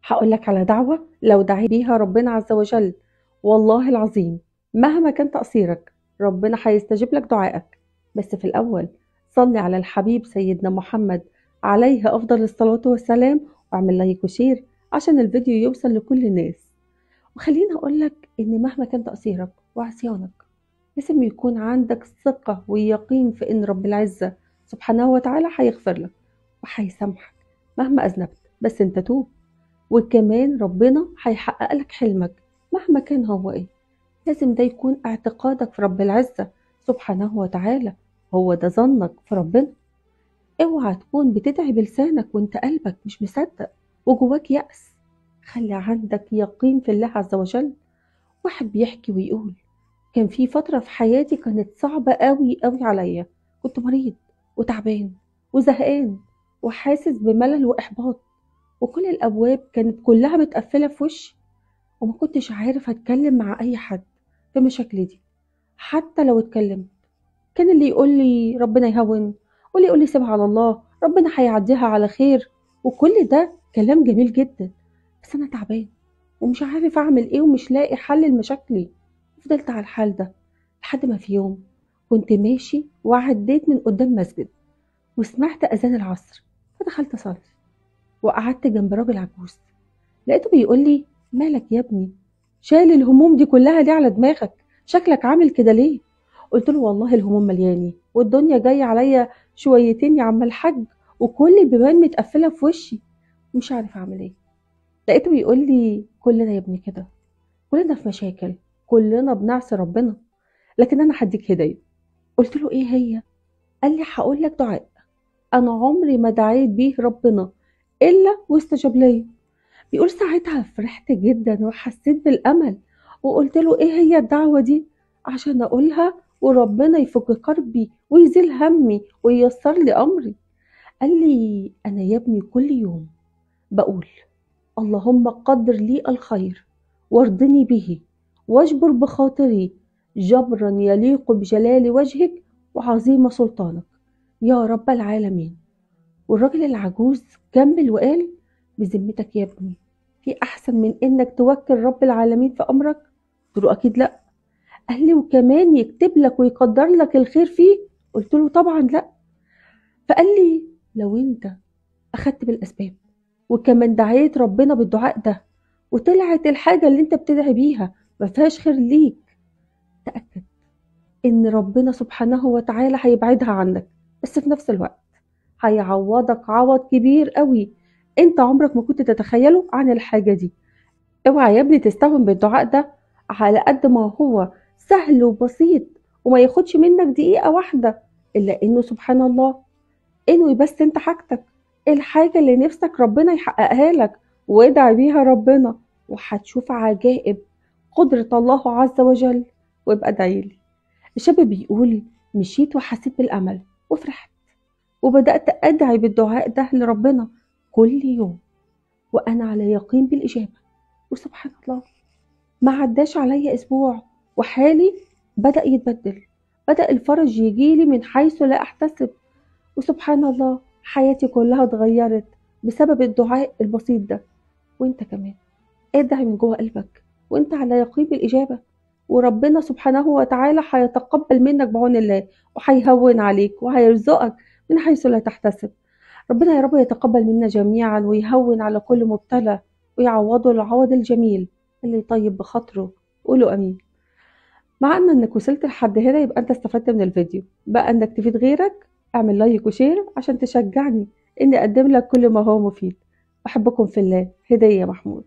هاقول لك على دعوة لو دعيت بيها ربنا عز وجل والله العظيم مهما كان تقصيرك ربنا هيستجيب لك دعائك. بس في الأول صلي على الحبيب سيدنا محمد عليه أفضل الصلاة والسلام، واعمل لايك وشير عشان الفيديو يوصل لكل الناس. وخليني أقولك إن مهما كان تقصيرك وعصيانك لازم يكون عندك ثقة ويقين في إن رب العزة سبحانه وتعالى هيغفر لك وهيسامحك مهما أذنبت، بس أنت توب. وكمان ربنا هيحقق لك حلمك مهما كان هو ايه. لازم ده يكون اعتقادك في رب العزة سبحانه وتعالى، هو ده ظنك في ربنا. اوعى تكون بتدعي بلسانك وانت قلبك مش مصدق وجواك يأس. خلي عندك يقين في الله عز وجل. واحد بيحكي ويقول: كان في فترة في حياتي كانت صعبة قوي قوي عليا، كنت مريض وتعبان وزهقان وحاسس بملل وإحباط، وكل الأبواب كانت كلها متقفلة في وشي، وما كنتش عارف أتكلم مع أي حد في مشاكلي دي. حتى لو اتكلمت كان اللي يقول لي ربنا يهون، واللي يقول لي سيبها على الله ربنا هيعديها على خير. وكل ده كلام جميل جدا، بس أنا تعبان ومش عارف أعمل إيه ومش لاقي حل لمشاكلي. فضلت على الحال ده لحد ما في يوم كنت ماشي وعديت من قدام مسجد وسمعت أذان العصر، فدخلت أصلي وقعدت جنب راجل عجوز. لقيته بيقول لي: مالك يا ابني، شايل الهموم دي كلها ليه على دماغك؟ شكلك عامل كده ليه؟ قلت له: والله الهموم ملياني والدنيا جايه عليا شويتين يا عم الحاج، وكل البيبان متقفله في وشي ومش عارف اعمل ايه. لقيته بيقول لي: كلنا يا ابني كده، كلنا في مشاكل، كلنا بنعصي ربنا، لكن انا هديك هديه. قلت له: ايه هي؟ قال لي: هقول لك دعاء انا عمري ما دعيت بيه ربنا الا واستجاب لي. بيقول ساعتها فرحت جدا وحسيت بالأمل، وقلت له: ايه هي الدعوة دي عشان اقولها وربنا يفك كربي ويزيل همي وييسر لي امري. قال لي: انا يا ابني كل يوم بقول: اللهم قدر لي الخير وارضني به واجبر بخاطري جبرا يليق بجلال وجهك وعظيم سلطانك يا رب العالمين. والراجل العجوز كمل وقال: بذمتك يا ابني في احسن من انك توكل رب العالمين في امرك؟ قلت له: اكيد لا. قال لي: وكمان يكتب لك ويقدر لك الخير فيه؟ قلت له: طبعا لا. فقال لي: لو انت اخدت بالاسباب وكمان دعيت ربنا بالدعاء ده وطلعت الحاجه اللي انت بتدعي بيها ما فيهاش خير ليك، تاكد ان ربنا سبحانه وتعالى هيبعدها عنك، بس في نفس الوقت هيعوضك عوض كبير قوي انت عمرك ما كنت تتخيله عن الحاجة دي. اوعى يا ابني تستهون بالدعاء ده، على قد ما هو سهل وبسيط وما ياخدش منك دقيقة واحدة، الا انه سبحان الله انوي بس انت حاجتك، الحاجة اللي نفسك ربنا يحققها لك وادعي بيها ربنا وهتشوف عجائب قدرة الله عز وجل. وابقى ادعيلي. الشاب بيقول: مشيت وحسيت بالأمل وفرحت وبدأت أدعي بالدعاء ده لربنا كل يوم وأنا على يقين بالإجابة. وسبحان الله ما عداش عليا أسبوع وحالي بدأ يتبدل، بدأ الفرج يجيلي من حيث لا أحتسب. وسبحان الله حياتي كلها اتغيرت بسبب الدعاء البسيط ده. وانت كمان ادعي من جوه قلبك وانت على يقين بالإجابة، وربنا سبحانه وتعالى هيتقبل منك بعون الله وهيهون عليك وهيرزقك من حيث لا تحتسب. ربنا يا رب يتقبل منا جميعا ويهون على كل مبتلى ويعوضه العوض الجميل اللي يطيب بخاطره. قولوا امين. مع ان انك وصلت لحد هنا يبقى انت استفدت من الفيديو، بقى انك تفيد غيرك اعمل لايك وشير عشان تشجعني اني اقدم لك كل ما هو مفيد. احبكم في الله. هدية محمود.